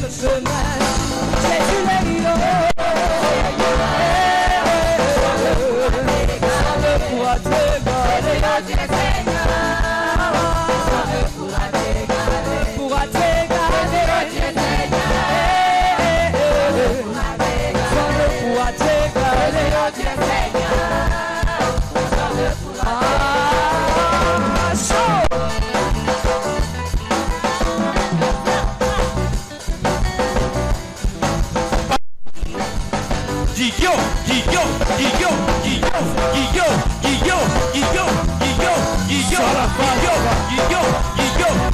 cette semaine. Jésus est l'îlot. Ça ne pourra t'égaler. Pourra t'égaler. Ça ne pourra t'égaler.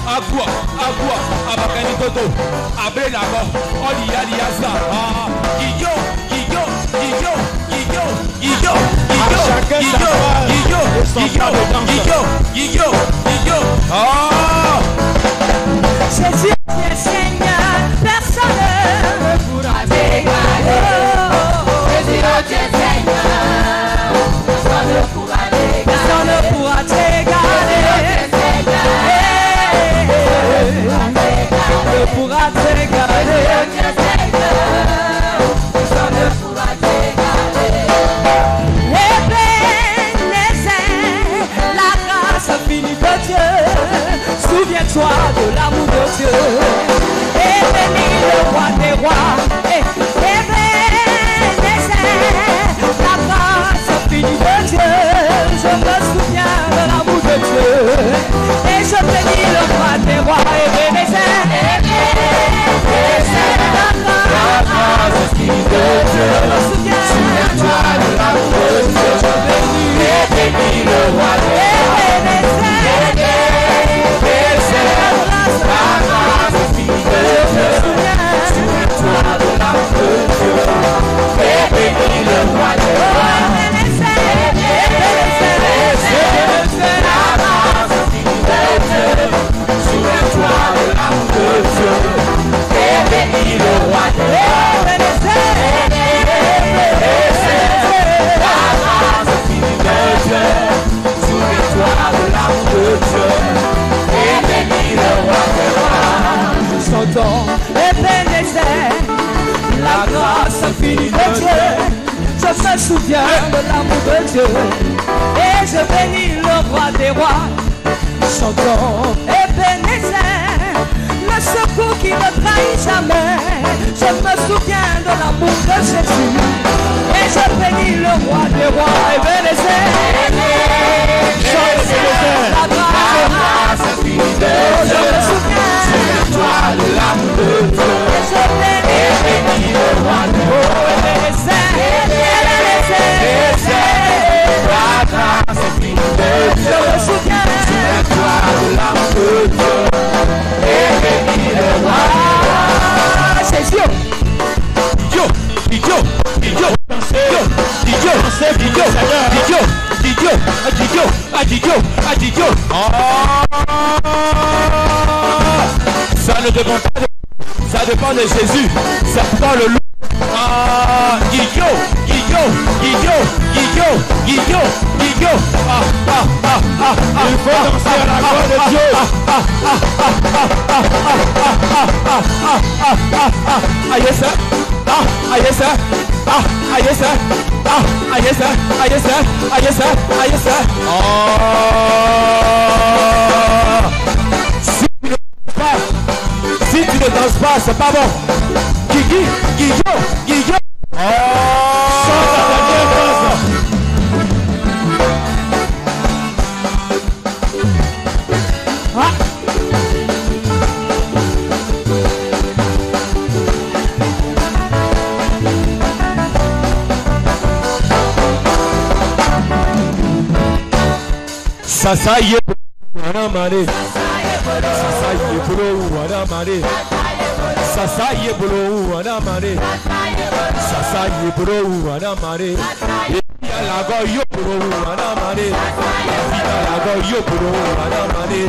Agua, abakani toto, abre la mort, oli ali asa, guillo, Jésus est Seigneur, personne ne pourra t'égaler. Jésus est Seigneur, personne ne pourra t'égaler. Personne ne pourra t'égaler. Ne pourra t'égaler. Personne ne pourra t'égaler. Ebenezer, la grâce infinie de Dieu. Souviens-toi de l'amour de Dieu. Et bénis le roi des rois. Ebenezer, la grâce infinie de Dieu. Je me souviens de l'amour de Dieu. Et je bénis le roi des rois. Ebenezer, la grâce infinie de Dieu. Je me souviens. Souviens-toi de l'amour de Dieu. Je bénis le roi des rois. Ebenezer, la grâce infinie de Dieu. Je me souviens de l'amour de Dieu. Et je bénis le roi des rois. Chantons Ebenezer, le secours qui ne trahit jamais. Je me souviens de l'amour de Jésus. Et je bénis le roi des rois. Ebenezer, la grâce infinie de Dieu. Je me souviens. Toi de l'amour de Dieu. Et je bénis le roi de rois. Ebenezer, la grâce infinie de Dieu. Je me souviens. Toi de l'amour de Dieu. Et bénis le roi. C'est Dieu. Ça ne dépend pas de... Ça dépend de Jésus. Ça dépend le loup. Guillaume. Il faut danser à la gloire de Dieu. Aïe ça. Aïe ça. Aïe ça. Aïe ça. Aïe ça. Aïe ça. Aïe ça. Si tu ne danses pas, c'est pas bon. Guillaume. Chante la dernière phrase. Sasaye Wanamare Sasaye Bolo Wanamare Sasaye Bolo Wanamare Sasaye Bolo Wanamare Yalago Yopuro Wanamare Yalago Yopuro Wanamare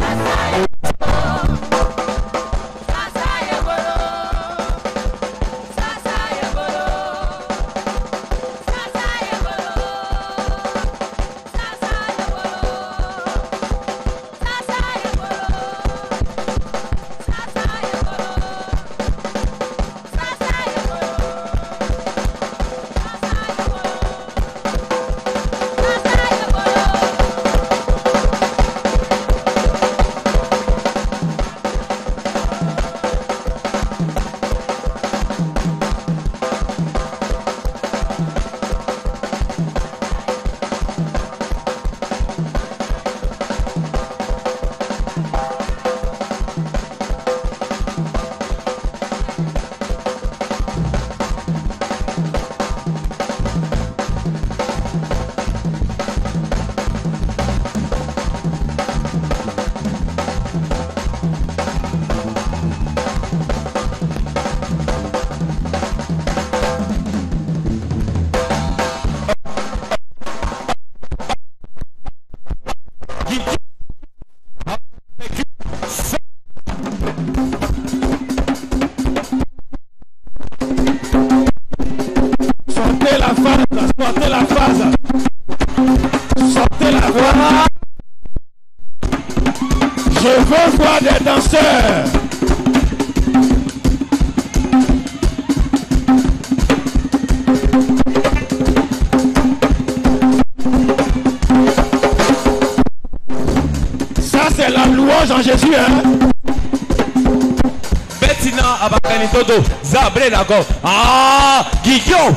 abakani toto, zabre d'accord. Ah, Guillaume.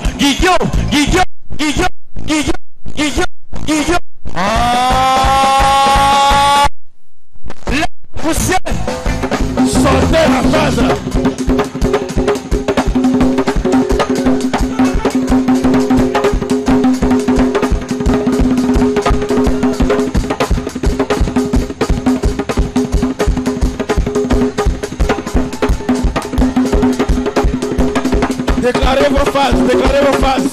Ah, la poussière. Sortez la phase. Déclarez vos phases, déclarez vos phases.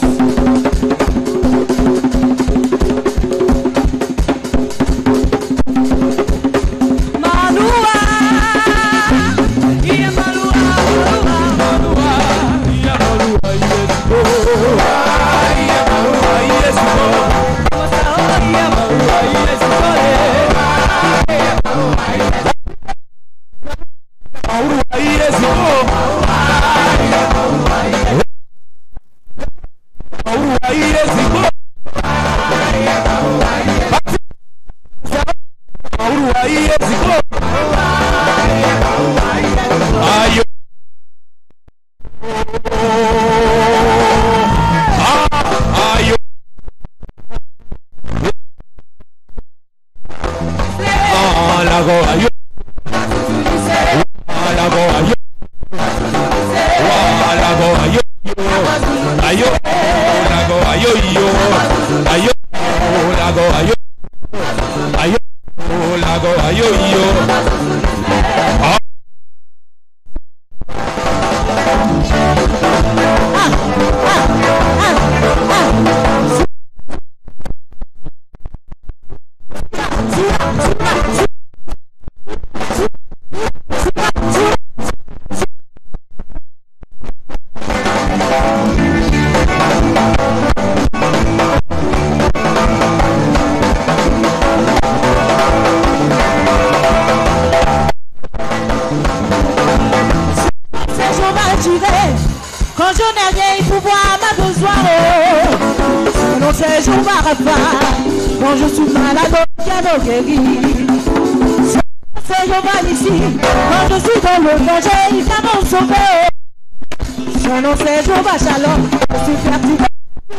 Quand je n'ai rien, il faut voir ma besoin. Non, c'est jour par quand je suis malade, bien au guéri. C'est jour ici, quand je suis dans le danger, il vient m'en sauver. Son nom c'est jour Shalom, je suis fatigué,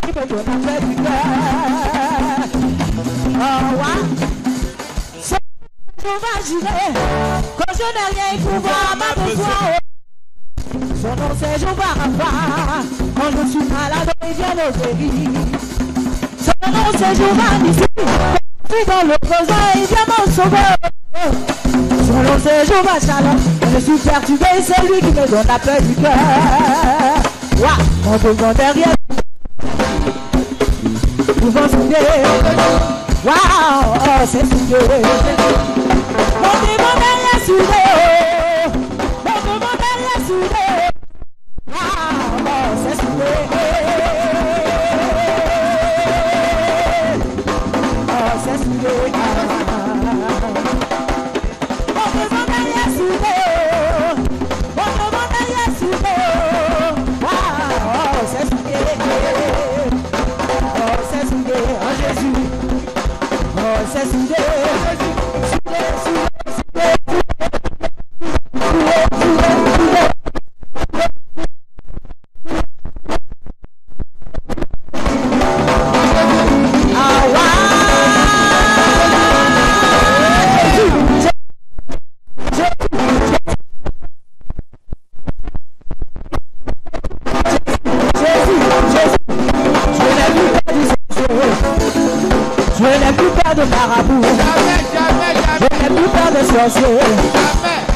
il me donne un peu du cœur. Oh, ouais. C'est jour quand je n'ai rien, il faut voir ma besoin. Son nom c'est Jehovah Rapha. Quand je suis malade, il vient me guérir. Son nom c'est Jehovah Nissi. Quand je suis dans le besoin, il vient me sauver. Son nom c'est Jehovah Shalom. Quand je suis perturbé, c'est lui qui me donne la paix du cœur. Waouh, mon devant derrière. Vous en souvenez. Waouh, oh, c'est souillé. Mon devant derrière souillé. Mon devant derrière souillé.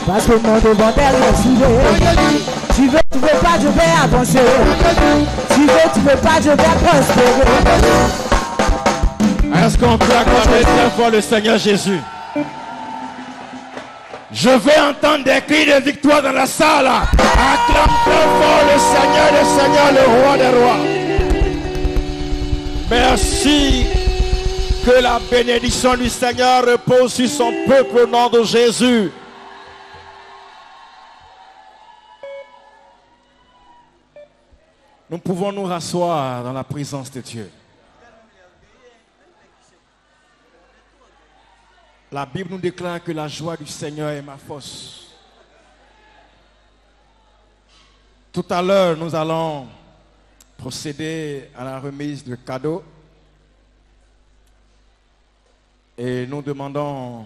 Parce que mon devant derrière suivre. Tu veux pas, je vais avancer. Tu veux pas, je vais prospérer. Est-ce qu'on peut acclamer très fort le Seigneur Jésus? Je vais entendre des cris de victoire dans la salle. Acclame très fort le Seigneur, le roi des rois. Merci. Que la bénédiction du Seigneur repose sur son peuple au nom de Jésus. Nous pouvons nous rasseoir dans la présence de Dieu. La Bible nous déclare que la joie du Seigneur est ma force. Tout à l'heure, nous allons procéder à la remise de cadeaux. Et nous demandons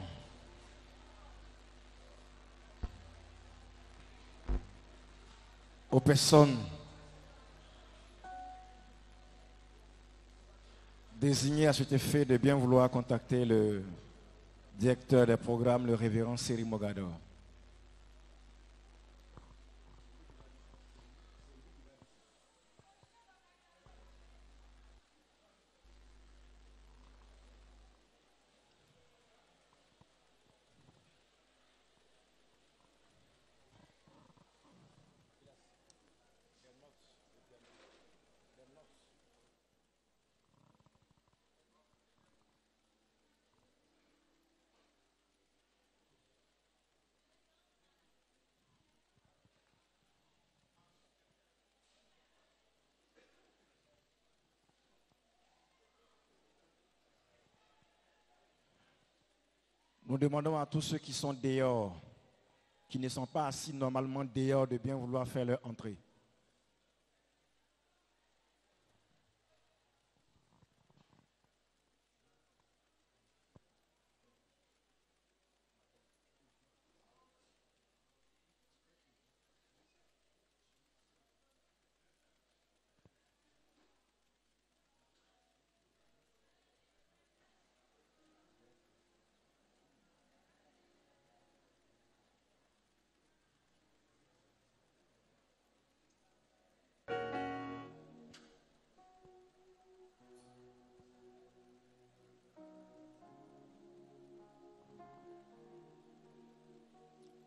aux personnes désignées à cet effet de bien vouloir contacter le directeur des programmes, le révérend Seri Mogador. Nous demandons à tous ceux qui sont dehors, qui ne sont pas assis normalement dehors, de bien vouloir faire leur entrée.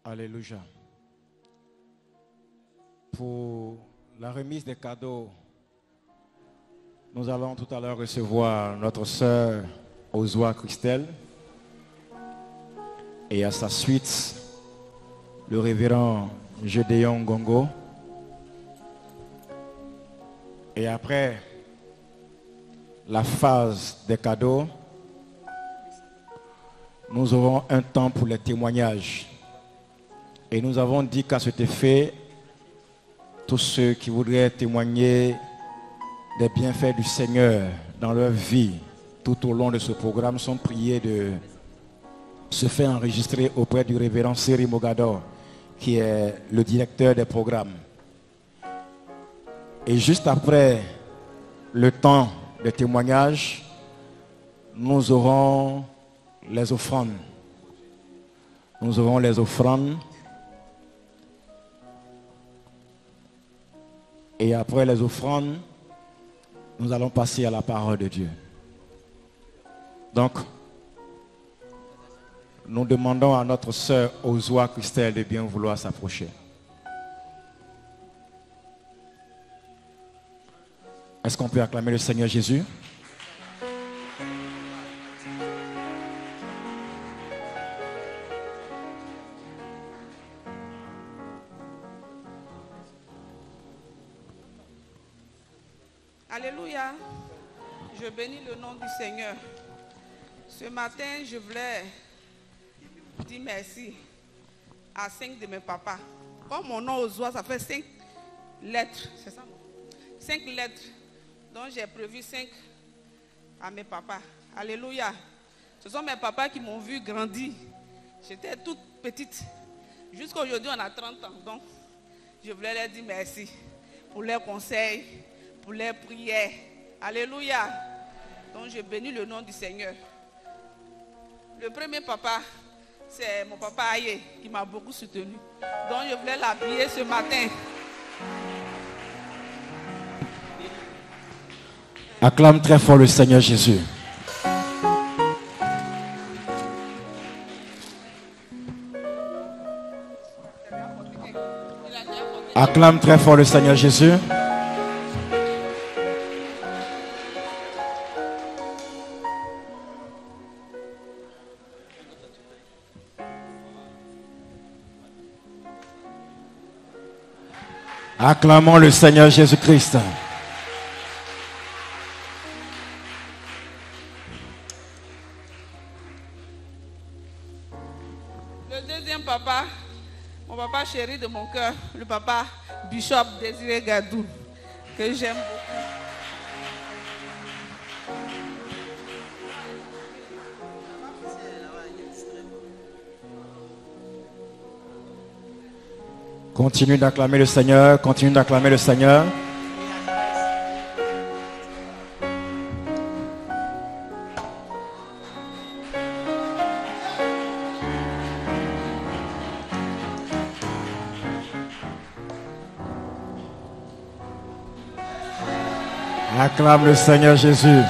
Alléluia. Pour la remise des cadeaux, nous allons tout à l'heure recevoir notre sœur Ozoa Christelle et à sa suite le révérend Gédéon Gongo. Et après la phase des cadeaux, nous aurons un temps pour les témoignages. Et nous avons dit qu'à cet effet, tous ceux qui voudraient témoigner des bienfaits du Seigneur dans leur vie tout au long de ce programme sont priés de se faire enregistrer auprès du révérend Seri Mogador, qui est le directeur des programmes. Et juste après le temps de témoignage, nous aurons les offrandes. Nous aurons les offrandes. Et après les offrandes, nous allons passer à la parole de Dieu. Donc, nous demandons à notre sœur Ozoa Christelle de bien vouloir s'approcher. Est-ce qu'on peut acclamer le Seigneur Jésus? Alléluia. Je bénis le nom du Seigneur. Ce matin, je voulais dire merci à 5 de mes papas. Comme mon nom Ozoa, ça fait 5 lettres. C'est ça? 5 lettres. Donc j'ai prévu 5 à mes papas. Alléluia. Ce sont mes papas qui m'ont vu grandir. J'étais toute petite. Jusqu'à aujourd'hui, on a 30 ans. Donc, je voulais leur dire merci pour leurs conseils, pour leurs prières. Alléluia. Donc, je bénis le nom du Seigneur. Le premier papa, c'est mon papa Aye, qui m'a beaucoup soutenu. Donc, je voulais l'appuyer ce matin. Acclame très fort le Seigneur Jésus. Acclame très fort le Seigneur Jésus. Acclamons le Seigneur Jésus-Christ. Le deuxième papa, mon papa chéri, chéri de mon cœur, le papa Bishop Désiré Gadou, que j'aime beaucoup. Continue d'acclamer le Seigneur, continue d'acclamer le Seigneur. Acclame le Seigneur Jésus.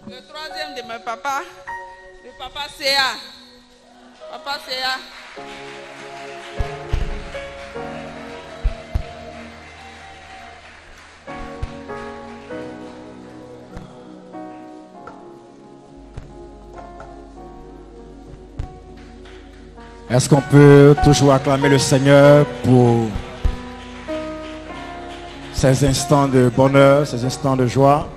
Le troisième de mes papas, le papa Céa. Papa Céa. Est-ce qu'on peut toujours acclamer le Seigneur pour ces instants de bonheur, ces instants de joie?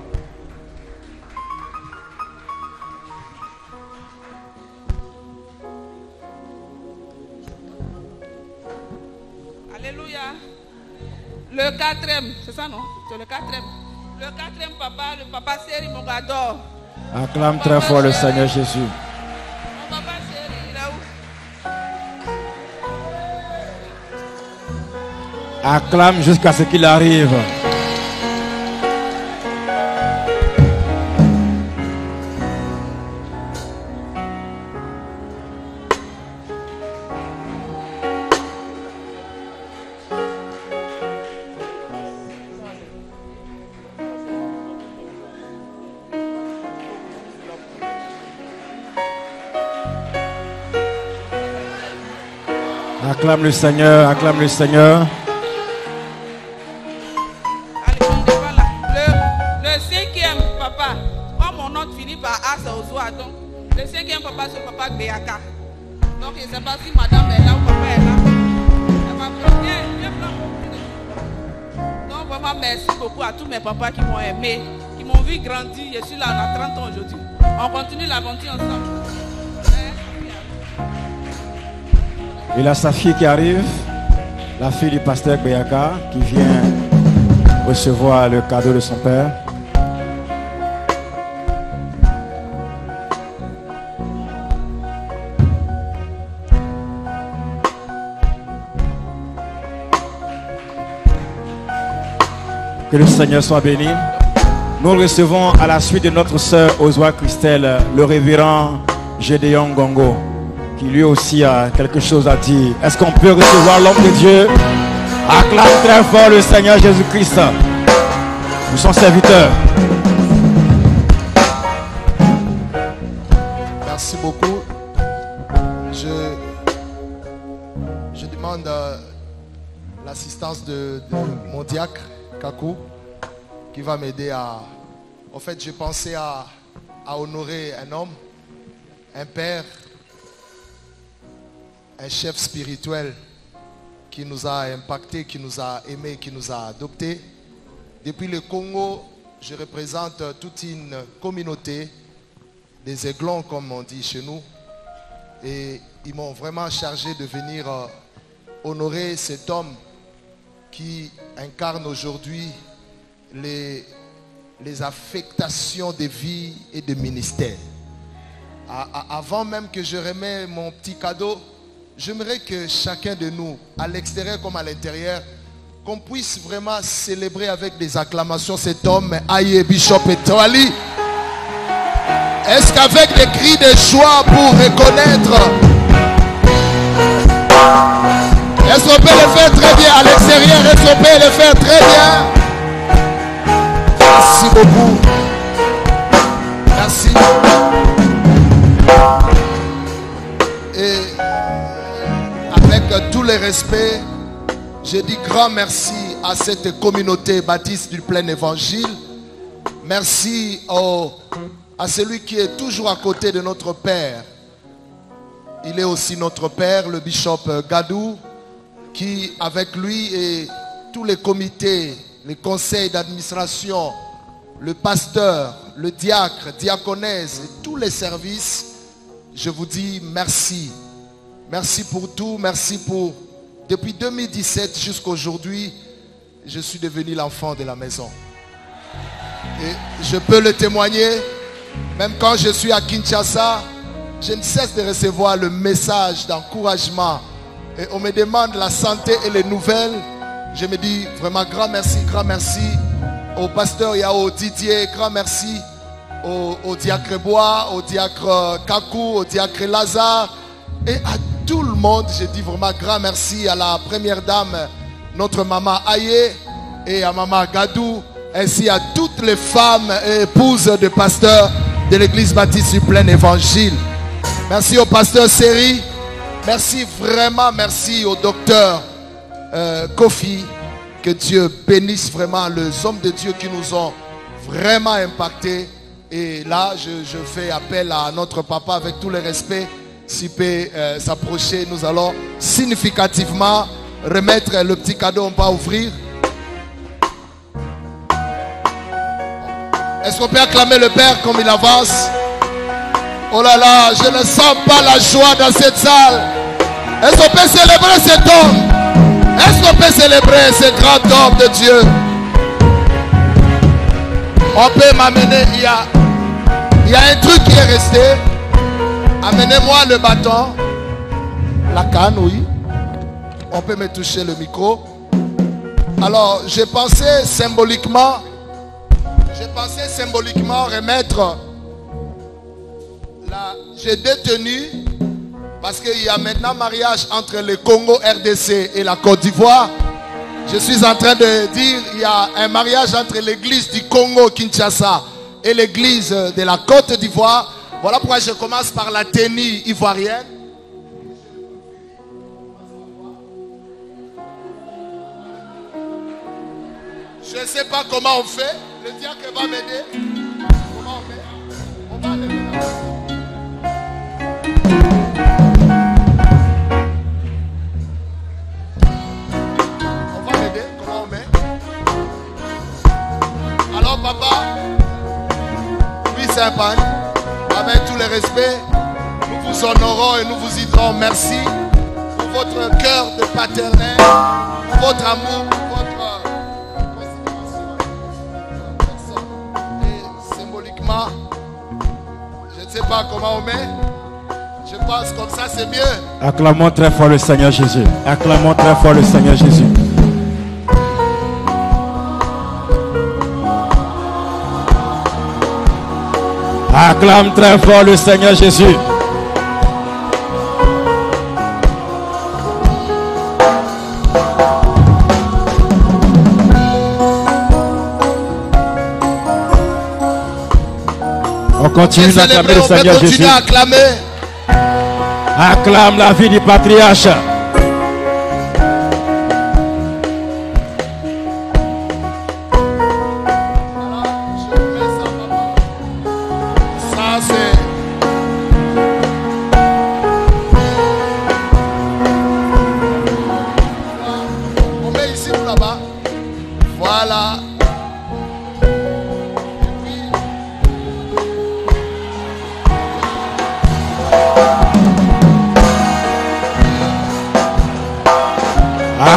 Alléluia. Le quatrième, c'est ça non? C'est le quatrième. Le quatrième papa, le papa Séri Mogador. Acclame très fort le Seigneur Jésus. Mon papa Séri, il est où? Acclame jusqu'à ce qu'il arrive. Acclame le Seigneur, acclame le Seigneur. Le cinquième papa, moi mon nom finit par A, c'est Ozoa, donc le cinquième papa c'est le papa Béaka. Donc je ne sais pas si madame est là ou papa est là. Elle m'a fait bien donc vraiment merci beaucoup à tous mes papas qui m'ont aimé, qui m'ont vu grandir. Je suis là, on a 30 ans aujourd'hui. On continue l'aventure ensemble. Il a sa fille qui arrive, la fille du pasteur Béaka, qui vient recevoir le cadeau de son père. Que le Seigneur soit béni. Nous recevons à la suite de notre sœur Ozoa Christelle, le révérend Gédéon Gongo, qui lui aussi a quelque chose à dire. Est-ce qu'on peut recevoir l'homme de Dieu? Acclame très fort le Seigneur Jésus-Christ. Nous sommes serviteurs. Merci beaucoup. Je demande l'assistance de mon diacre, Kakou, qui va m'aider à... En fait, j'ai pensé à honorer un homme, un père, un chef spirituel qui nous a impactés, qui nous a aimés, qui nous a adoptés. Depuis le Congo, je représente toute une communauté des aiglons, comme on dit chez nous. Et ils m'ont vraiment chargé de venir honorer cet homme qui incarne aujourd'hui les affectations de vie et de ministère. Avant même que je remets mon petit cadeau, j'aimerais que chacun de nous, à l'extérieur comme à l'intérieur, qu'on puisse vraiment célébrer avec des acclamations cet homme, Aïe Bishop Etoali. Est-ce qu'avec des cris de joie pour reconnaître, est-ce qu'on peut le faire très bien à l'extérieur? Est-ce qu'on peut le faire très bien? Merci beaucoup. Merci. Et avec tout le respect, je dis grand merci à cette communauté baptiste du plein évangile. Merci à celui qui est toujours à côté de notre Père. Il est aussi notre Père, le bishop Gadou, qui avec lui et tous les comités, les conseils d'administration, le pasteur, le diacre, diaconesse et tous les services, je vous dis merci. Merci pour tout, merci pour... Depuis 2017 jusqu'à aujourd'hui, je suis devenu l'enfant de la maison. Et je peux le témoigner, même quand je suis à Kinshasa, je ne cesse de recevoir le message d'encouragement. Et on me demande la santé et les nouvelles. Je me dis vraiment grand merci au pasteur Yao Didier, grand merci au diacre Bois, au diacre Kakou, au diacre Lazare et à tout le monde. Je dis vraiment grand merci à la première dame, notre maman Aye, et à maman Gadou, ainsi à toutes les femmes et épouses de pasteurs de l'église baptiste du plein évangile. Merci au pasteur Seri. Merci vraiment, merci au docteur Kofi. Que Dieu bénisse vraiment les hommes de Dieu qui nous ont vraiment impactés. Et là, je fais appel à notre papa avec tout le respect. S'il peut s'approcher, nous allons significativement remettre le petit cadeau. On va ouvrir. Est-ce qu'on peut acclamer le Père comme il avance? Oh là là, je ne sens pas la joie dans cette salle. Est-ce qu'on peut célébrer cet homme? Est-ce qu'on peut célébrer ce grand homme de Dieu? On peut m'amener, il y a un truc qui est resté. Amenez-moi le bâton. La canne, oui. On peut me toucher le micro. Alors, j'ai pensé symboliquement remettre... J'ai détenu, parce qu'il y a maintenant mariage entre le Congo RDC et la Côte d'Ivoire. Je suis en train de dire il y a un mariage entre l'église du Congo Kinshasa et l'église de la Côte d'Ivoire. Voilà pourquoi je commence par la tenue ivoirienne. Je ne sais pas comment on fait. Le diacre va m'aider. Comment on fait? On va aller là. Alors papa, oui Saint-Pan, avec tout le respect, nous vous honorons et nous vous dirons merci pour votre cœur de paternel, pour votre amour, pour votre considération. Et symboliquement, je ne sais pas comment on met, je pense comme ça c'est mieux. Acclamons très fort le Seigneur Jésus. Acclamons très fort le Seigneur Jésus. Acclame très fort le Seigneur Jésus. On continue d'acclamer le Seigneur Jésus. Acclame la vie du patriarche.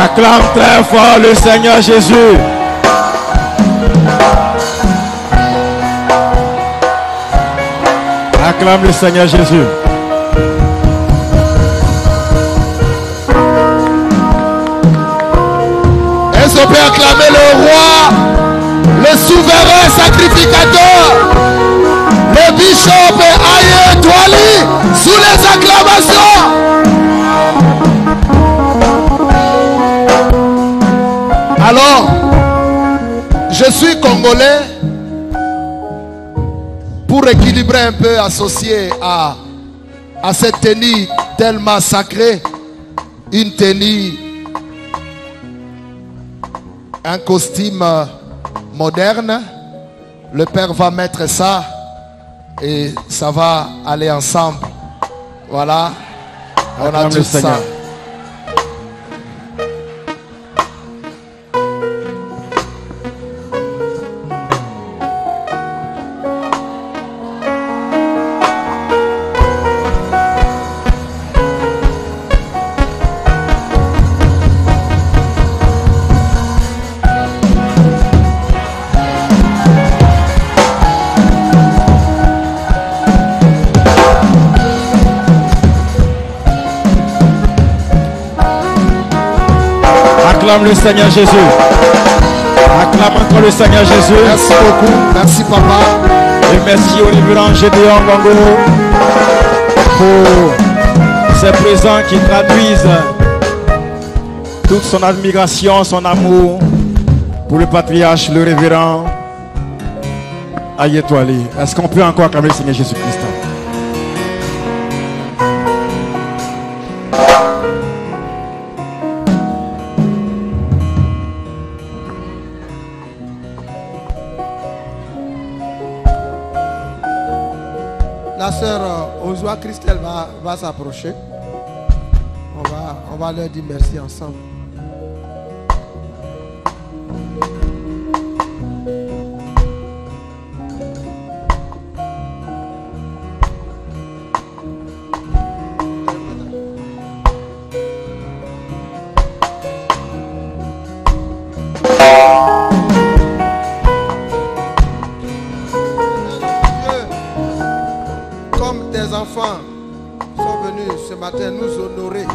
Acclame très fort le Seigneur Jésus. Acclame le Seigneur Jésus. Est-ce qu'on peut acclamer le roi, le souverain sacrificateur, le bishop Aye Douali sous les acclamations? Alors, je suis congolais pour équilibrer un peu, associé à cette tenue tellement sacrée, une tenue, un costume moderne. Le Père va mettre ça et ça va aller ensemble. Voilà, on a tout ça. Acclame le Seigneur Jésus. Acclame encore le Seigneur Jésus. Merci beaucoup. Merci papa. Et merci au révérend Gédéon Gongo pour ces présents qui traduisent toute son admiration, son amour pour le patriarche, le révérend Ayetouali. Est-ce qu'on peut encore acclamer le Seigneur Jésus-Christ? La sœur Ozua Christelle va s'approcher. On va leur dire merci ensemble. Comme tes enfants sont venus ce matin nous honorer,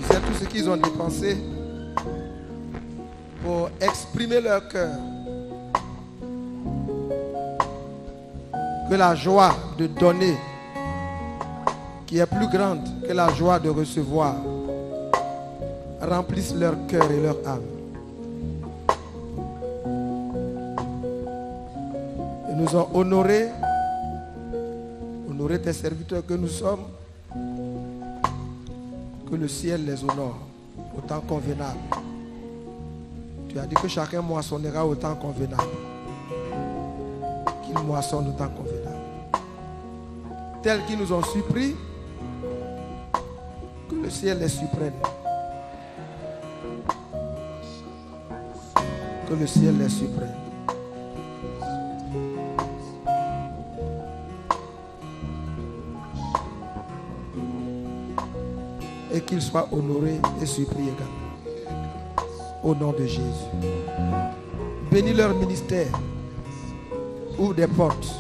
c'est tout ce qu'ils ont dépensé pour exprimer leur cœur. Que la joie de donner, qui est plus grande que la joie de recevoir, remplisse leur cœur et leur âme. Ils nous ont honorés tes serviteurs que nous sommes, que le ciel les honore autant convenable. Tu as dit que chacun moissonnera autant convenable, qu'il moissonne autant convenable. Tels qu'ils nous ont surpris, que le ciel les surprenne. Que le ciel les surprenne. Et qu'il soit honoré et surpris également. Au nom de Jésus. Bénis leur ministère. Ouvre des portes.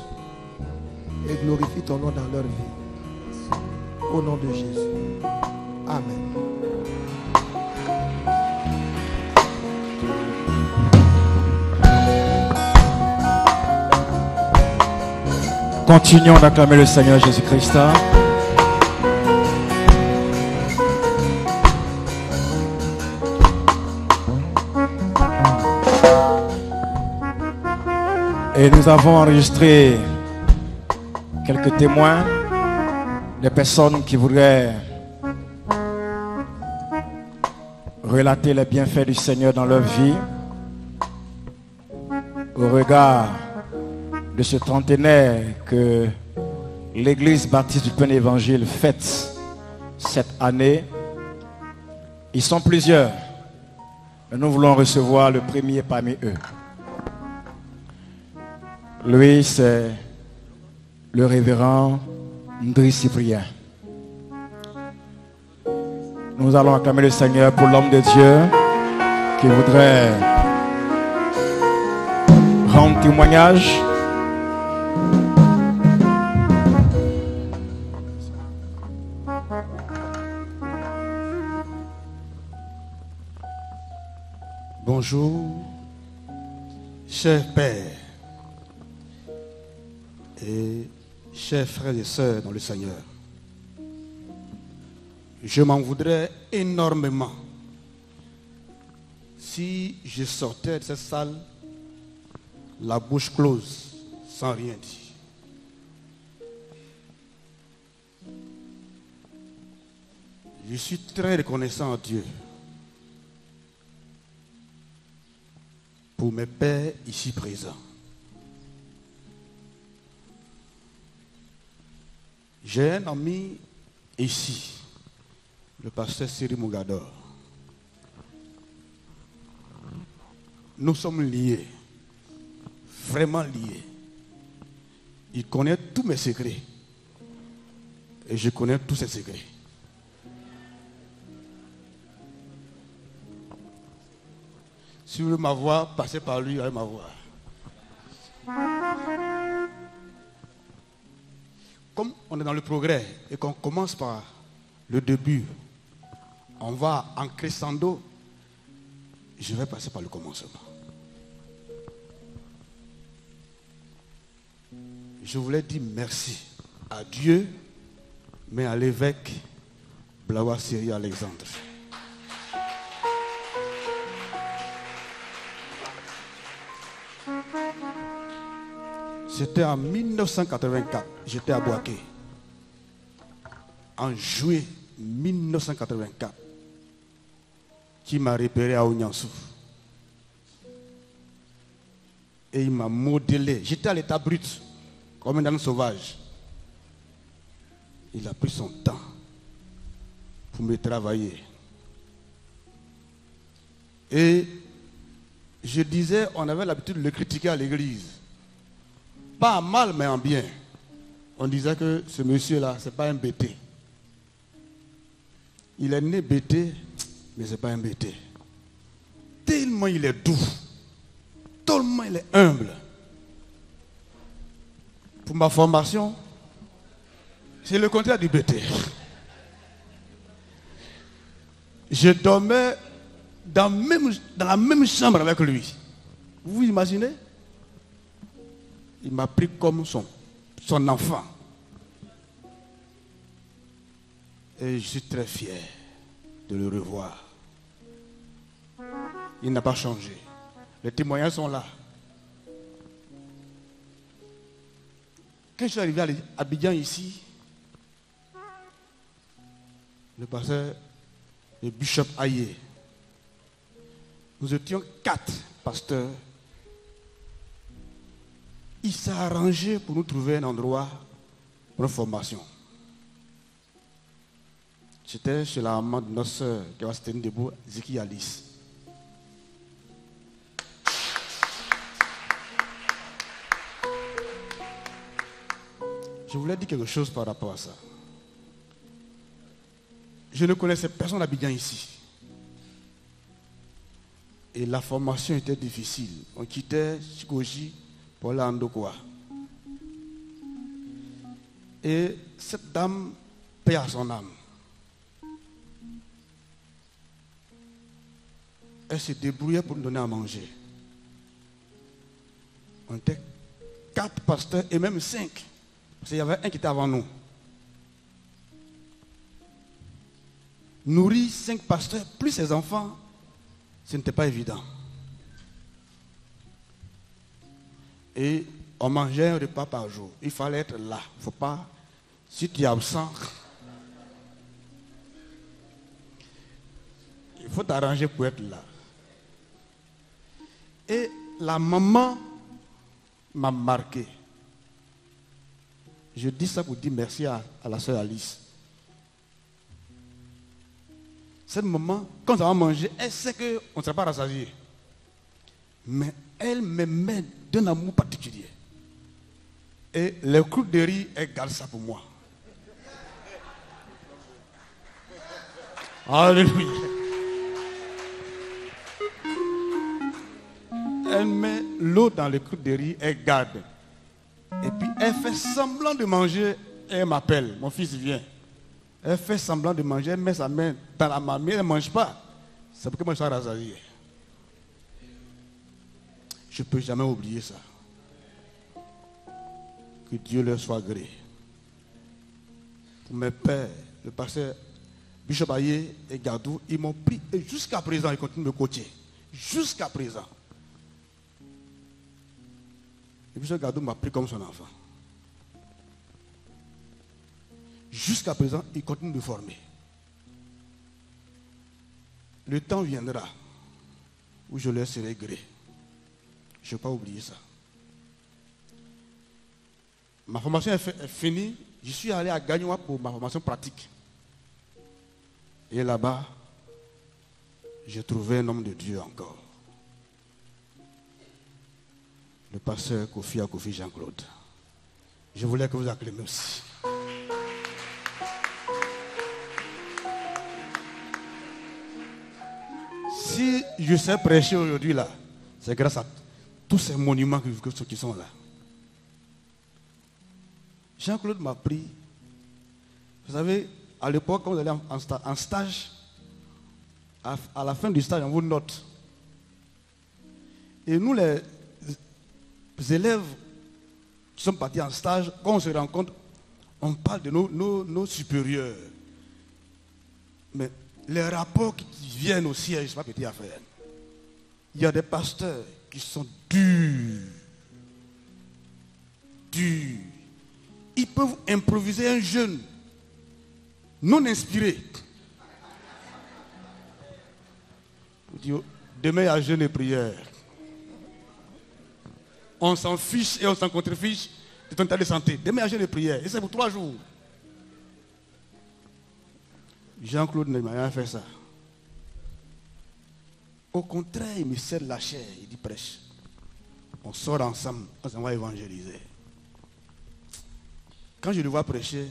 Et glorifie ton nom dans leur vie. Au nom de Jésus. Amen. Continuons d'acclamer le Seigneur Jésus-Christ. Et nous avons enregistré quelques témoins des personnes qui voudraient relater les bienfaits du Seigneur dans leur vie au regard de ce trentenaire que l'Église baptiste du Plein Évangile fête cette année. Ils sont plusieurs. Et nous voulons recevoir le premier parmi eux. Lui, c'est le révérend Ndri Cyprien. Nous allons acclamer le Seigneur pour l'homme de Dieu qui voudrait rendre témoignage. Bonjour, cher Père et chers frères et sœurs dans le Seigneur. Je m'en voudrais énormément si je sortais de cette salle la bouche close sans rien dire. Je suis très reconnaissant à Dieu pour mes pères ici présents. J'ai un ami ici, le pasteur Siri Mougador. Nous sommes liés, vraiment liés. Il connaît tous mes secrets et je connais tous ses secrets. Si vous voulez m'avoir, passez par lui, allez m'avoir. Comme on est dans le progrès et qu'on commence par le début, on va en crescendo je vais passer par le commencement. Je voulais dire merci à Dieu, mais à l'évêque Blawa Siri Alexandre. C'était en 1984, j'étais à Boaké. En juillet 1984, qui m'a repéré à Ounyansou. Et il m'a modelé. J'étais à l'état brut, comme un âne sauvage. Il a pris son temps pour me travailler. Et je disais, on avait l'habitude de le critiquer à l'église. Pas en mal, mais en bien. On disait que ce monsieur-là, ce n'est pas un bêté. Il est né bêté, mais ce n'est pas un bêté. Tellement il est doux. Tellement il est humble. Pour ma formation, c'est le contraire du bêté. Je dormais dans la même chambre avec lui. Vous vous imaginez? Il m'a pris comme son enfant. Et je suis très fier de le revoir. Il n'a pas changé. Les témoignages sont là. Quand je suis arrivé à Abidjan ici, le pasteur, le bishop Aye, nous étions 4 pasteurs. Il s'est arrangé pour nous trouver un endroit pour une formation. J'étais chez la maman de notre soeur qui va se tenir debout, Ziki Alice. Je voulais dire quelque chose par rapport à ça. Je ne connaissais personne à Abidjan ici. Et la formation était difficile. On quittait Chikoji pour aller à Ndokwa. Et cette dame paie à son âme. Elle se débrouillait pour nous donner à manger. On était 4 pasteurs et même 5. Parce qu'il y avait un qui était avant nous. Nourrir 5 pasteurs, plus ses enfants, ce n'était pas évident. Et on mangeait un repas par jour. Il fallait être là. Il ne faut pas, si tu es absent, il faut t'arranger pour être là. Et la maman m'a marqué. Je dis ça pour dire merci à la sœur Alice. Cette maman, quand on va manger, elle sait qu'on ne sera pas rassasié. Mais elle me met d'un amour particulier. Et les croûtes de riz, elle garde ça pour moi. Alléluia. Elle met l'eau dans les croûtes de riz, elle garde. Et puis elle fait semblant de manger et elle m'appelle. Mon fils vient. Elle fait semblant de manger, elle met sa main dans la mamie, elle ne mange pas. C'est pour que moi je sois rassasié. Je ne peux jamais oublier ça. Que Dieu leur soit gré. Pour mes pères, le pasteur Bishop Aye et Gardou, ils m'ont pris et jusqu'à présent, ils continuent de me coacher. Jusqu'à présent. Et Bishop Gardou m'a pris comme son enfant. Jusqu'à présent, il continue de former. Le temps viendra où je leur serai gré. Je ne vais pas oublier ça. Ma formation est finie. Je suis allé à Gagnoua pour ma formation pratique. Et là-bas, j'ai trouvé un homme de Dieu encore. Le pasteur Kofi Akofi Jean-Claude. Je voulais que vous acclamez aussi. Si je sais prêcher aujourd'hui là, c'est grâce à tous ces monuments qui sont là. Jean-Claude m'a pris. Vous savez, à l'époque, quand vous allez en stage, à la fin du stage, on vous note. Et nous, les élèves qui sont partis en stage, quand on se rencontre, on parle de nos supérieurs. Mais les rapports qui viennent au siège, ce n'est pas petite affaire. Il y a des pasteurs qui sont durs. Ils peuvent improviser un jeune non inspiré. Demain, il y a jeûne et prière. On s'en fiche et on s'en contrefiche de ton état de santé. Demain, il y a jeûne et prière. Et c'est pour 3 jours. Jean-Claude n'a rien fait ça. Au contraire, il me cède la chair. Il dit prêche. On sort ensemble. On s'en va évangéliser. Quand je le vois prêcher,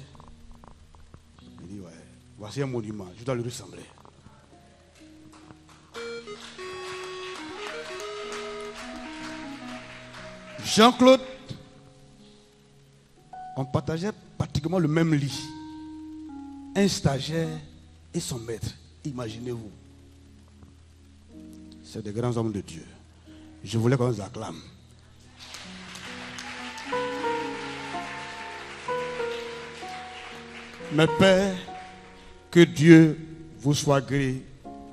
il dit ouais, voici un monument. Je dois lui ressembler. Jean-Claude, on partageait pratiquement le même lit. Un stagiaire et son maître. Imaginez-vous. C'est des grands hommes de Dieu. Je voulais qu'on les acclame. Mes pères, que Dieu vous soit gré,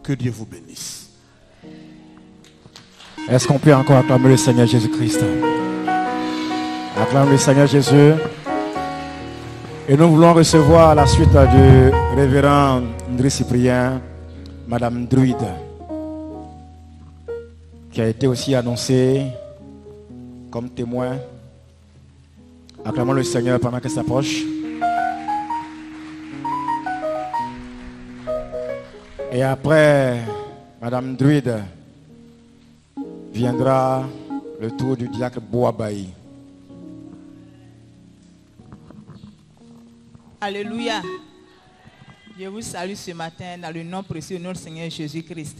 que Dieu vous bénisse. Est-ce qu'on peut encore acclamer le Seigneur Jésus-Christ? Acclame le Seigneur Jésus. Et nous voulons recevoir la suite du révérend Ndri Cyprien, Madame Druide, qui a été aussi annoncée comme témoin. Acclamons le Seigneur pendant qu'elle s'approche. Et après Madame Druide, viendra le tour du diacre Boabaï. Alléluia. Je vous salue ce matin dans le nom précieux de notre Seigneur Jésus-Christ.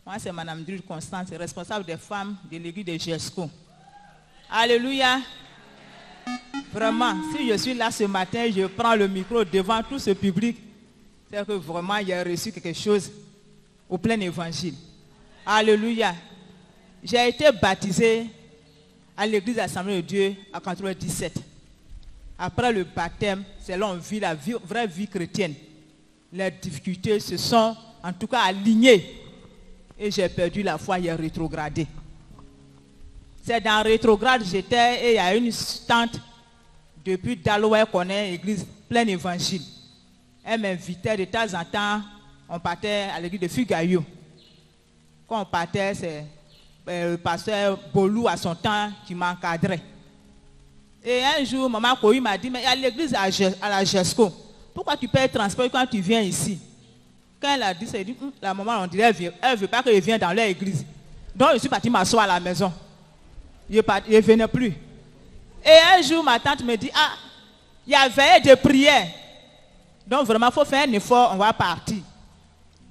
Moi, c'est Madame Druide Constance, responsable des femmes de l'église de Jesco. Alléluia. Vraiment, si je suis là ce matin, je prends le micro devant tout ce public. C'est que vraiment, il a reçu quelque chose au plein évangile. Alléluia. J'ai été baptisé à l'église Assemblée de Dieu en 1997. Après le baptême, c'est là qu'on vit la vraie vie chrétienne. Les difficultés se sont en tout cas alignées. Et j'ai perdu la foi, j'ai rétrogradé. C'est dans rétrograde j'étais et il y a une tante depuis Daloué qu'on est église plein évangile. Elle m'invitait de temps en temps, on partait à l'église de Fugayou. Quand on partait, c'est le pasteur Bolou à son temps qui m'encadrait. Et un jour, maman Koui m'a dit, mais il y a l'église à la Jesco. Pourquoi tu payes transport quand tu viens ici? Quand elle a dit ça, elle dit, la maman, on dirait, elle ne veut pas que je vienne dans leur église. Donc je suis parti m'asseoir à la maison. Je ne venais plus. Et un jour, ma tante me dit, ah, il y avait des prières. Donc vraiment, il faut faire un effort, on va partir.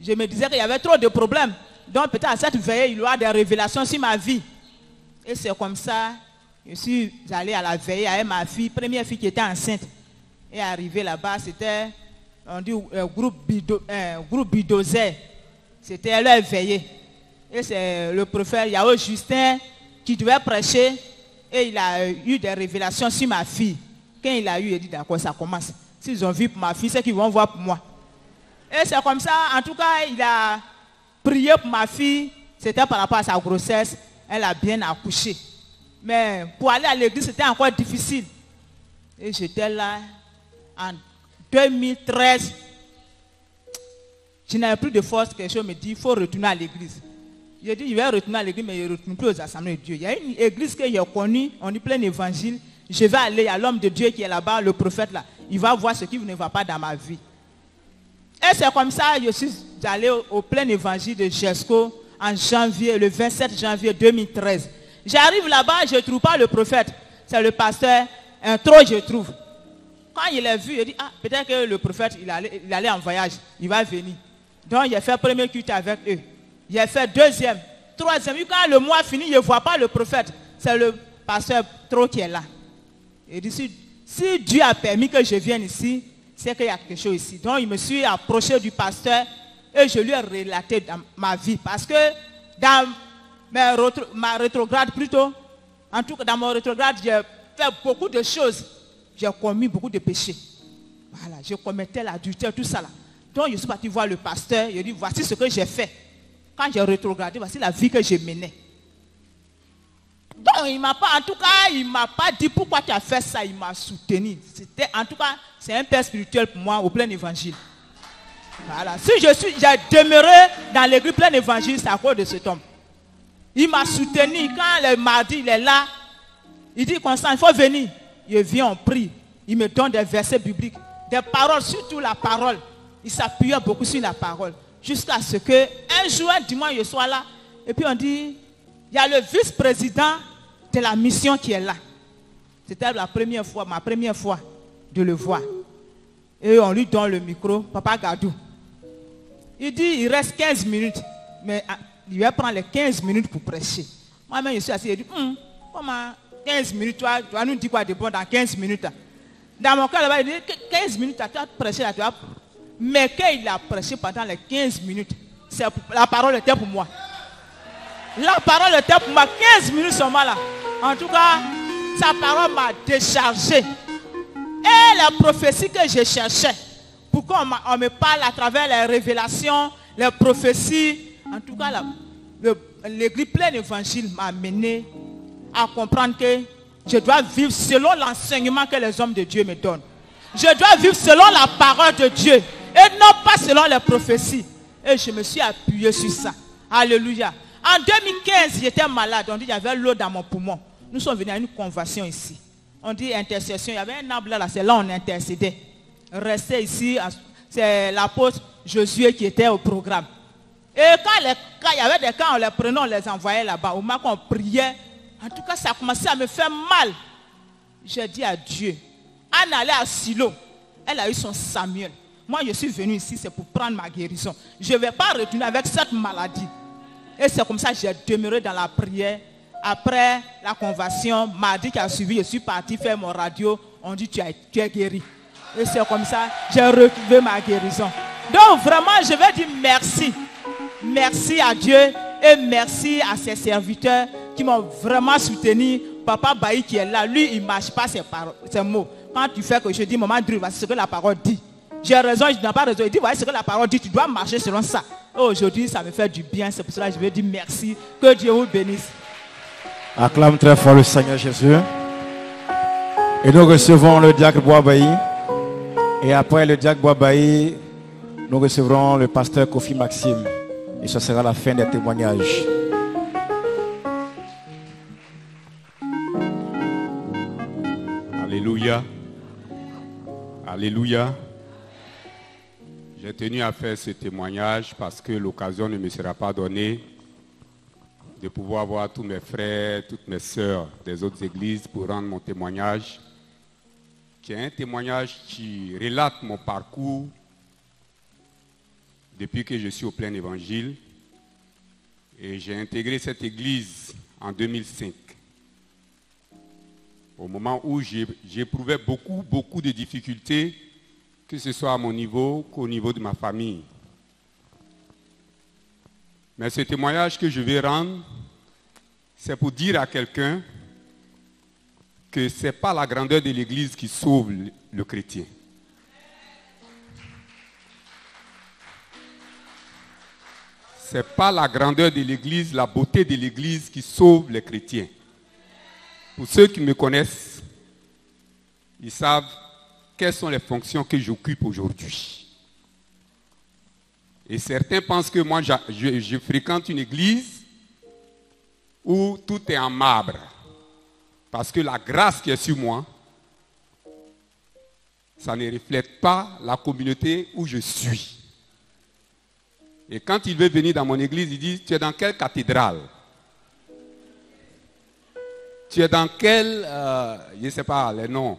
Je me disais qu'il y avait trop de problèmes. Donc peut-être à cette veillée, il y aura des révélations sur ma vie. Et c'est comme ça, je suis allé à la veillée avec ma fille, première fille qui était enceinte. Et arrivé là-bas, c'était, on dit, groupe Bidozé. C'était leur veillée. Et c'est le prophète Yahoo Justin qui devait prêcher. Et il a eu des révélations sur ma fille. Quand il a eu, il a dit, d'accord, ça commence. S'ils ont vu pour ma fille, c'est qu'ils vont voir pour moi. Et c'est comme ça, en tout cas, il a prié pour ma fille. C'était par rapport à sa grossesse. Elle a bien accouché. Mais pour aller à l'église, c'était encore difficile. Et j'étais là en 2013. Je n'avais plus de force. Quelque chose me dit, il faut retourner à l'église. J'ai dit, je vais retourner à l'église, mais je ne retourne plus aux assemblées de Dieu. Il y a une église que j'ai connue, on y plein d'évangile. Je vais aller à l'homme de Dieu qui est là-bas, le prophète là. Il va voir ce qui ne va pas dans ma vie. Et c'est comme ça que je suis allé au plein évangile de Jesco en janvier, le 27 janvier 2013. J'arrive là-bas, je ne trouve pas le prophète. C'est le pasteur, un trop je trouve. Quand il l'a vu, il dit, ah, peut-être que le prophète, il allait en voyage, il va venir. Donc, il a fait premier culte avec eux. Il a fait deuxième, troisième. Quand le mois finit, je ne vois pas le prophète. C'est le pasteur trop qui est là. Il dit, si Dieu a permis que je vienne ici, c'est qu'il y a quelque chose ici. Donc, il me suis approché du pasteur et je lui ai relaté dans ma vie. Parce que dans ma rétrograde plutôt, en tout cas dans mon rétrograde, j'ai fait beaucoup de choses. J'ai commis beaucoup de péchés. Voilà, je commettais l'adultère, tout ça là. Donc je suis parti voir le pasteur, il dit voici ce que j'ai fait. Quand j'ai rétrogradé, voici la vie que j'ai menée. Donc il m'a pas, en tout cas, il m'a pas dit pourquoi tu as fait ça, il m'a soutenu. C'était, en tout cas, c'est un père spirituel pour moi au plein évangile. Voilà, si j'ai demeuré dans l'église plein évangile, c'est à cause de cet homme. Il m'a soutenu quand le mardi il est là, il dit Constant, il faut venir. Il vient, on prie, il me donne des versets bibliques, des paroles, surtout la parole. Il s'appuyait beaucoup sur la parole. Jusqu'à ce qu'un jour, un dimanche, je sois là. Et puis on dit, il y a le vice-président de la mission qui est là. C'était la première fois, ma première fois de le voir. Et on lui donne le micro, Papa Gadou. Il dit, il reste 15 minutes. Mais il va prendre les 15 minutes pour prêcher. Moi-même, je suis assis et je dis, comment 15 minutes, tu vas nous dire quoi de bon dans 15 minutes. Dans mon cas, là-bas, il dit, 15 minutes, tu vas prêcher là, tu vas... Mais quand il a prêché pendant les 15 minutes, la parole était pour moi. La parole était pour moi, 15 minutes seulement là. En tout cas, sa parole m'a déchargé. Et la prophétie que je cherchais, pour qu'on me parle à travers les révélations, les prophéties, en tout cas, l'église pleine évangile m'a amené à comprendre que je dois vivre selon l'enseignement que les hommes de Dieu me donnent. Je dois vivre selon la parole de Dieu et non pas selon les prophéties. Et je me suis appuyé sur ça. Alléluia. En 2015, j'étais malade. On dit qu'il y avait l'eau dans mon poumon. Nous sommes venus à une conversion ici. On dit intercession. Il y avait un arbre là, c'est là où on intercédait. Resté ici, c'est l'apôtre Josué qui était au programme. Et quand il y avait des cas, on les prenait, on les envoyait là-bas. Au moment qu'on priait, en tout cas, ça a commencé à me faire mal. J'ai dit à Dieu, Anne allait à Silo. Elle a eu son Samuel. Moi, je suis venu ici, c'est pour prendre ma guérison. Je ne vais pas retourner avec cette maladie. Et c'est comme ça que j'ai demeuré dans la prière. Après la conversion, mardi qui a suivi, je suis parti faire mon radio. On dit, tu es guéri. Et c'est comme ça que j'ai retrouvé ma guérison. Donc, vraiment, je vais dire merci. Merci à Dieu et merci à ses serviteurs qui m'ont vraiment soutenu. Papa Baï qui est là, lui, il ne mâche pas ses mots. Quand tu fais que je dis, maman Drew, voici ce que la parole dit. J'ai raison, je n'ai pas raison. Il dit, voici ce que la parole dit, tu dois marcher selon ça. Aujourd'hui, ça me fait du bien. C'est pour cela que je vais dire merci. Que Dieu vous bénisse. Acclame très fort le Seigneur Jésus. Et nous recevons le diacre Boabaï. Et après le diacre Boabaï, nous recevrons le pasteur Kofi Maxime. Et ce sera la fin des témoignages. Alléluia. Alléluia. J'ai tenu à faire ce témoignage parce que l'occasion ne me sera pas donnée de pouvoir voir tous mes frères, toutes mes sœurs des autres églises pour rendre mon témoignage, qui est un témoignage qui relate mon parcours depuis que je suis au plein évangile. Et j'ai intégré cette église en 2005. Au moment où j'éprouvais beaucoup de difficultés, que ce soit à mon niveau qu'au niveau de ma famille. Mais ce témoignage que je vais rendre, c'est pour dire à quelqu'un que ce n'est pas la grandeur de l'église qui sauve le chrétien. Ce n'est pas la grandeur de l'église, la beauté de l'église qui sauve les chrétiens. Pour ceux qui me connaissent, ils savent quelles sont les fonctions que j'occupe aujourd'hui. Et certains pensent que moi, je fréquente une église où tout est en marbre. Parce que la grâce qui est sur moi, ça ne reflète pas la communauté où je suis. Et quand il veut venir dans mon église, il dit, tu es dans quelle cathédrale? Tu es dans quel, je ne sais pas les noms.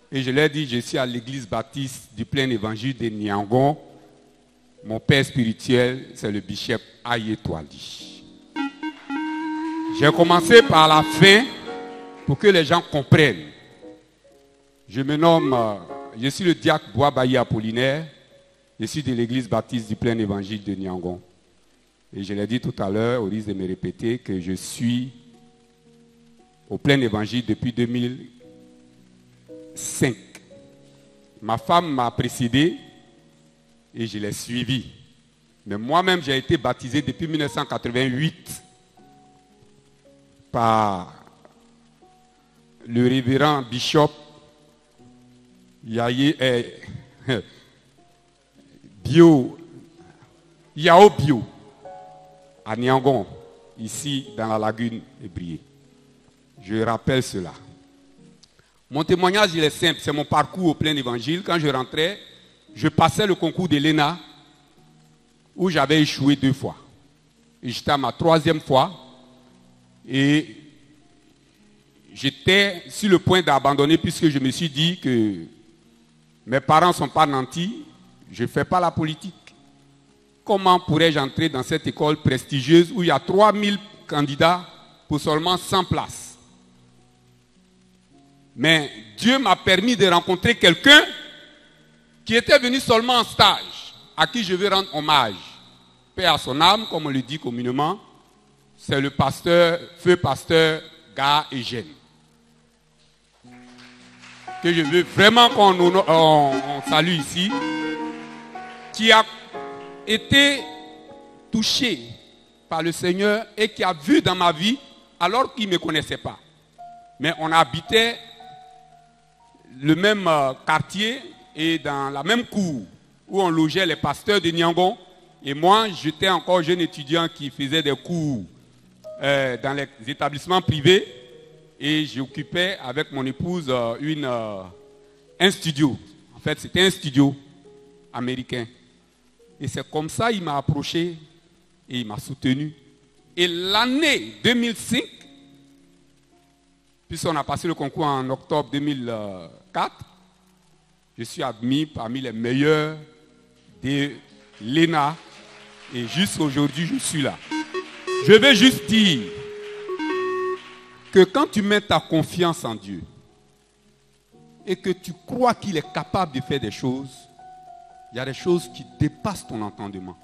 Et je leur ai dit, je suis à l'église baptiste du plein évangile de Niangon. Mon père spirituel, c'est le bishop Ayetouali. J'ai commencé par la fin pour que les gens comprennent. Je me nomme, je suis le diacre Boabaï Apollinaire. Je suis de l'église baptiste du plein évangile de Niangon. Et je l'ai dit tout à l'heure, au risque de me répéter, que je suis au plein évangile depuis 2005. Ma femme m'a précédé et je l'ai suivi. Mais moi-même, j'ai été baptisé depuis 1988 par le révérend bishop Yao Bio à Niangon, ici dans la lagune Ébrié. Je rappelle cela. Mon témoignage, il est simple, c'est mon parcours au plein évangile. Quand je rentrais, je passais le concours de l'ENA où j'avais échoué 2 fois. Et j'étais à ma 3e fois et j'étais sur le point d'abandonner puisque je me suis dit que mes parents ne sont pas nantis, je ne fais pas la politique. Comment pourrais-je entrer dans cette école prestigieuse où il y a 3000 candidats pour seulement 100 places? Mais Dieu m'a permis de rencontrer quelqu'un qui était venu seulement en stage, à qui je veux rendre hommage. Paix à son âme, comme on le dit communément, c'est le pasteur, feu pasteur Ga Eugène. Que je veux vraiment qu'on salue ici, qui a été touché par le Seigneur et qui a vu dans ma vie alors qu'il ne me connaissait pas. Mais on habitait le même quartier et dans la même cour où on logeait les pasteurs de Niangon. Et moi, j'étais encore jeune étudiant qui faisait des cours dans les établissements privés. Et j'occupais avec mon épouse un studio. En fait, c'était un studio américain. Et c'est comme ça qu'il m'a approché et il m'a soutenu. Et l'année 2005, puisqu'on a passé le concours en octobre 2004, je suis admis parmi les meilleurs de l'ENA. Et jusqu'aujourd'hui, je suis là. Je vais juste dire que quand tu mets ta confiance en Dieu et que tu crois qu'il est capable de faire des choses, il y a des choses qui dépassent ton entendement.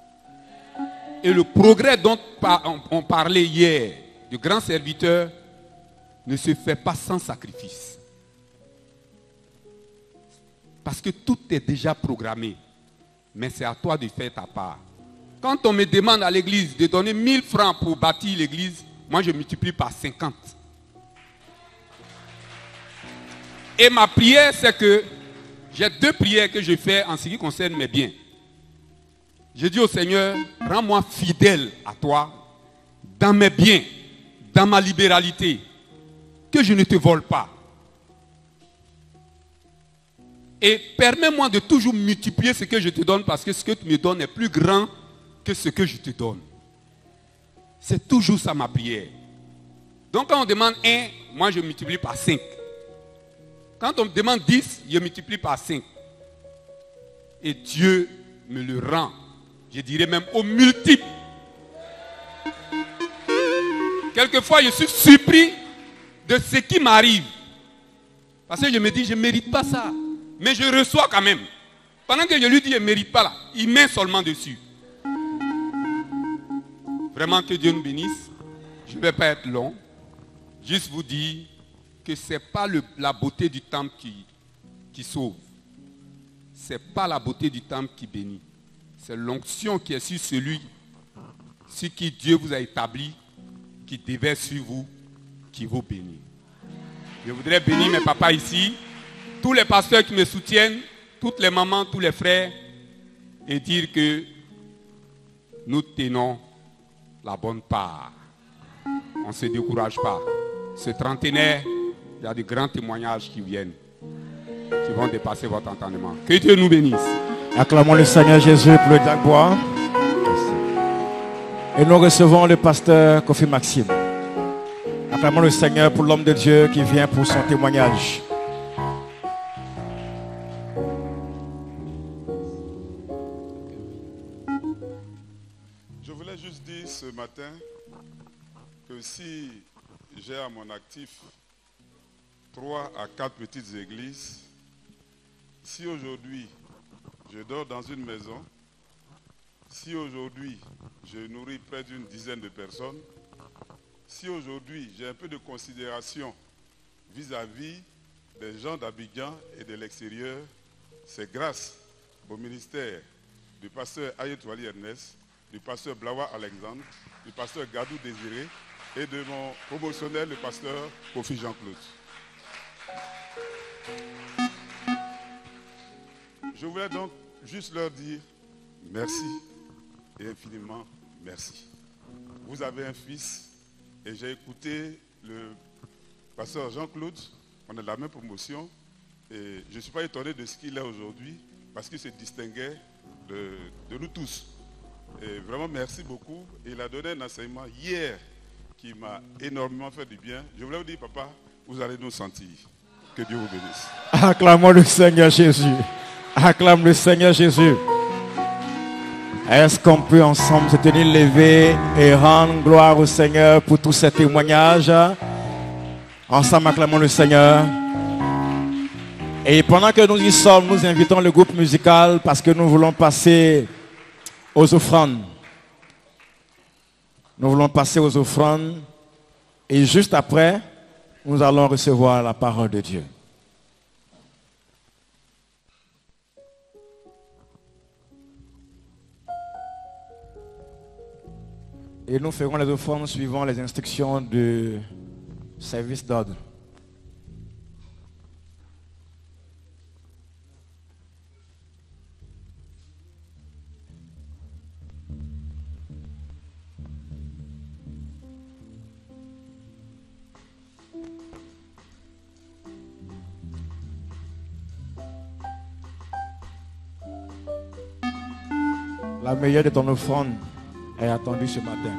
Et le progrès dont on parlait hier, du grand serviteur, ne se fait pas sans sacrifice. Parce que tout est déjà programmé. Mais c'est à toi de faire ta part. Quand on me demande à l'église de donner 1000 francs pour bâtir l'église, moi je multiplie par 50. Et ma prière, c'est que j'ai 2 prières que je fais en ce qui concerne mes biens. Je dis au Seigneur, rends-moi fidèle à toi dans mes biens, dans ma libéralité, que je ne te vole pas. Et permets-moi de toujours multiplier ce que je te donne parce que ce que tu me donnes est plus grand que ce que je te donne. C'est toujours ça ma prière. Donc quand on demande 1, moi je multiplie par 5. Quand on me demande 10, je multiplie par 5. Et Dieu me le rend. Je dirais même au multiple. Quelquefois, je suis surpris de ce qui m'arrive. Parce que je me dis, je ne mérite pas ça. Mais je reçois quand même. Pendant que je lui dis, je ne mérite pas là, il met seulement dessus. Vraiment que Dieu nous bénisse. Je ne vais pas être long. Juste vous dire que ce n'est pas la beauté du temple qui sauve. Ce n'est pas la beauté du temple qui bénit. C'est l'onction qui est sur celui sur qui Dieu vous a établi, qui déverse sur vous, qui vous bénit. Je voudrais bénir mes papas ici, tous les pasteurs qui me soutiennent, toutes les mamans, tous les frères, et dire que nous tenons la bonne part. On ne se décourage pas. Ce trentenaire, il y a de grands témoignages qui viennent, qui vont dépasser votre entendement. Que Dieu nous bénisse. Acclamons le Seigneur Jésus pour le Dagbois. Et nous recevons le pasteur Kofi Maxime. Acclamons le Seigneur pour l'homme de Dieu qui vient pour son témoignage. Je voulais juste dire ce matin que si j'ai à mon actif 3 à 4 petites églises, si aujourd'hui je dors dans une maison, si aujourd'hui je nourris près d'une dizaine de personnes, si aujourd'hui j'ai un peu de considération vis-à-vis des gens d'Abidjan et de l'extérieur, c'est grâce au ministère du pasteur Ayetouali Ernest, du pasteur Blawa Alexandre, du pasteur Gadou Désiré et de mon promotionnel, le pasteur Kofi Jean-Claude. Je voulais donc juste leur dire merci et infiniment merci. Vous avez un fils et j'ai écouté le pasteur Jean-Claude, on a la même promotion et je ne suis pas étonné de ce qu'il est aujourd'hui parce qu'il se distinguait de nous tous. Et vraiment merci beaucoup. Il a donné un enseignement hier qui m'a énormément fait du bien. Je voulais vous dire, papa, vous allez nous sentir. Que Dieu vous bénisse. Acclamons le Seigneur Jésus. Acclame le Seigneur Jésus. Est-ce qu'on peut ensemble se tenir levé et rendre gloire au Seigneur pour tous ces témoignages? Ensemble, acclamons le Seigneur. Et pendant que nous y sommes, nous invitons le groupe musical parce que nous voulons passer aux offrandes. Nous voulons passer aux offrandes. Et juste après, nous allons recevoir la parole de Dieu. Et nous ferons les offrandes suivant les instructions du service d'ordre. La meilleure de ton offrande est attendue ce matin.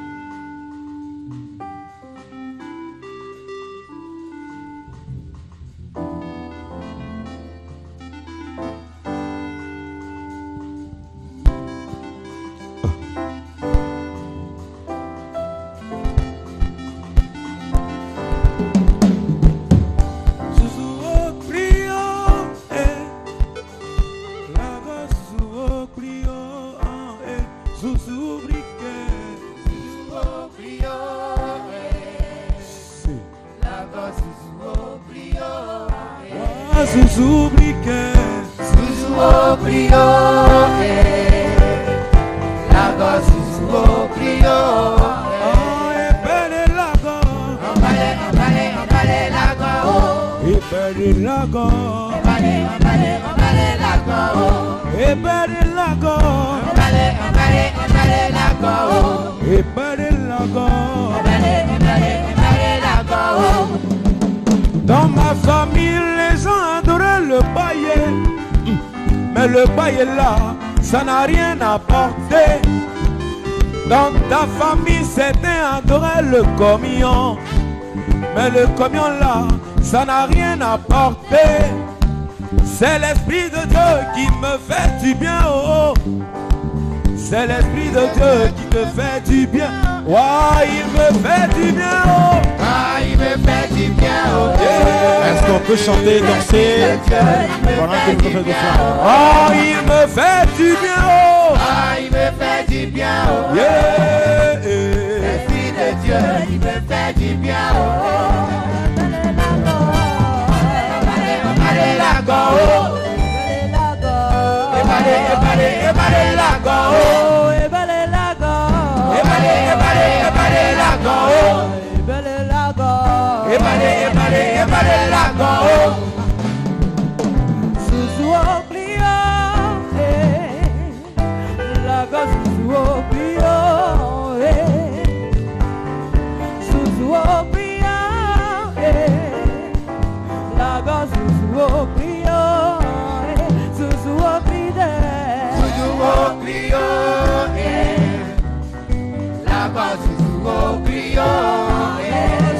Dans ma famille, les gens adoraient le paillet, mais le paillet là, ça n'a rien apporté. Dans ta famille, certains adoraient le communion, mais le communion là, ça n'a rien apporté. C'est l'Esprit de Dieu qui me fait du bien, oh, oh. C'est l'Esprit de Dieu qui me fait du bien. Ouais, il me fait du bien, oh. Ah, il me fait du bien, oh. Yeah. Est-ce qu'on peut chanter, danser pendant que nous faisons des fleurs? Oh, il me fait du bien, oh. Ah, il me fait du bien, oh. Yeah. L'Esprit de Dieu, il me fait du bien, oh. Allez, la go, oh. Ebale la go, oh. Ebale la go, ebale la go, oh. ebale la go, ebale la go, oh. Susu oblio, la go susu oblio, Susu oblio, la go susu oblio, Susu oblio. Susu Clio, la base Susu Clio,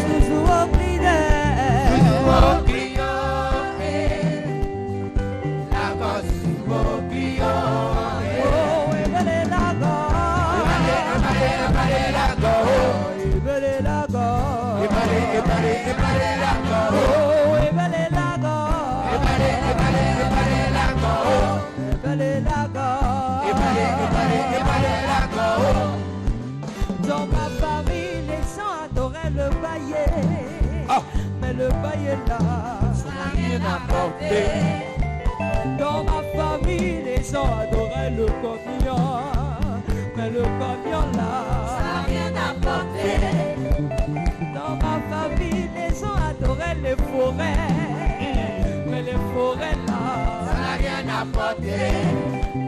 Susu oblio, Susu Clio, la base Susu Clio, ebale la go, ebale la go, ebale la go, ebale la go, ebale la go, ebale la go, ebale la go. ebale la go. le bail est là. Ça n'a rien apporté. Dans ma famille, les gens adoraient le camion, mais le camion là, Ça n'a rien apporté. dans ma famille, les gens adoraient les forêts, mais les forêts là, Ça n'a rien apporté.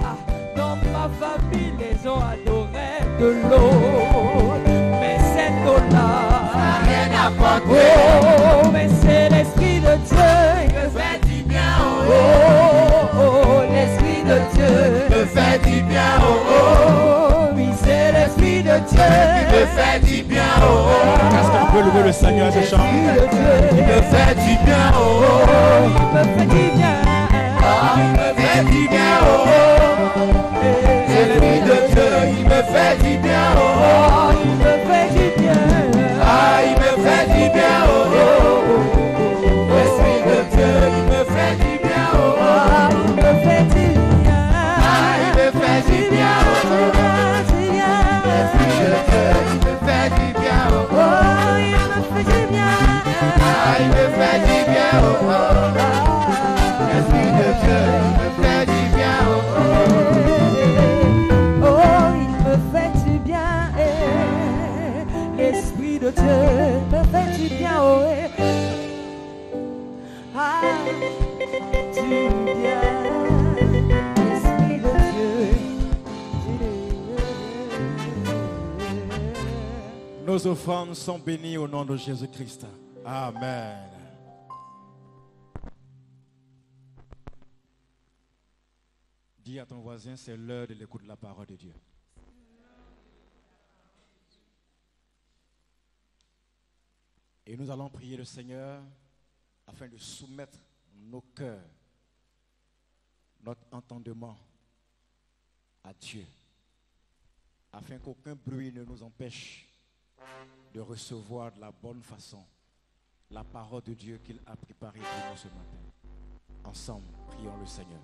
ah, dans ma famille, les gens adoraient de l'eau, mais cette eau Ça là, n'a rien apporté. oh, mais c'est l'Esprit de Dieu, il me fait Fais du bien, oh, oh, oh, l'Esprit de Dieu, me fait du bien, oh, oh, oui, c'est l'Esprit de Dieu, me fait du bien, oh, Est-ce qu'on peut lever le Seigneur à ce chant? me fait du bien, oh, il me fait du bien, me fait du bien, oh, l'Esprit de Dieu, il me fait du bien, oh, il me fait du bien, ah, il me fait du bien, oh, l'Esprit de Dieu, il me fait du bien, oh, il me fait du bien, ah, il me fait du bien, oh, l'Esprit de Dieu, il me fait du bien, oh, il me fait du bien, ah, il me fait du bien, oh, l'Esprit de Dieu, il me fait du bien, oh, il me fait du bien, l'Esprit de Dieu me fait du bien, oh, ah, du bien, l'Esprit de Dieu. Nos offrandes sont bénies au nom de Jésus-Christ. Amen. Dis à ton voisin, c'est l'heure de l'écoute de la parole de Dieu. Et nous allons prier le Seigneur afin de soumettre nos cœurs, notre entendement à Dieu, afin qu'aucun bruit ne nous empêche de recevoir de la bonne façon la parole de Dieu qu'il a préparée pour nous ce matin. Ensemble, prions le Seigneur.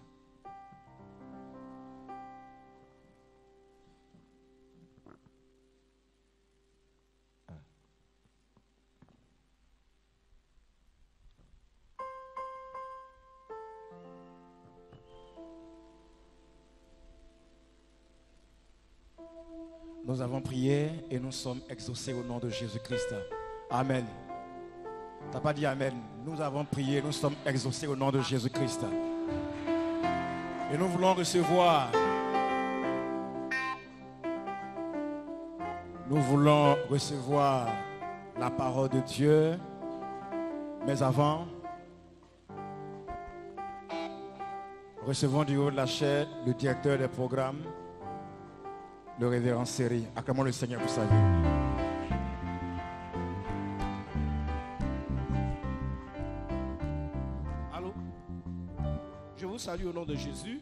Nous avons prié et nous sommes exaucés au nom de Jésus-Christ. Amen. Tu n'as pas dit Amen. Nous avons prié, nous sommes exaucés au nom de Jésus-Christ. Et nous voulons recevoir. Nous voulons recevoir la parole de Dieu. Mais avant, recevons du haut de la chair le directeur des programmes, le révérend Séry. Acclamons le Seigneur pour sa vie. Allô? Je vous salue au nom de Jésus.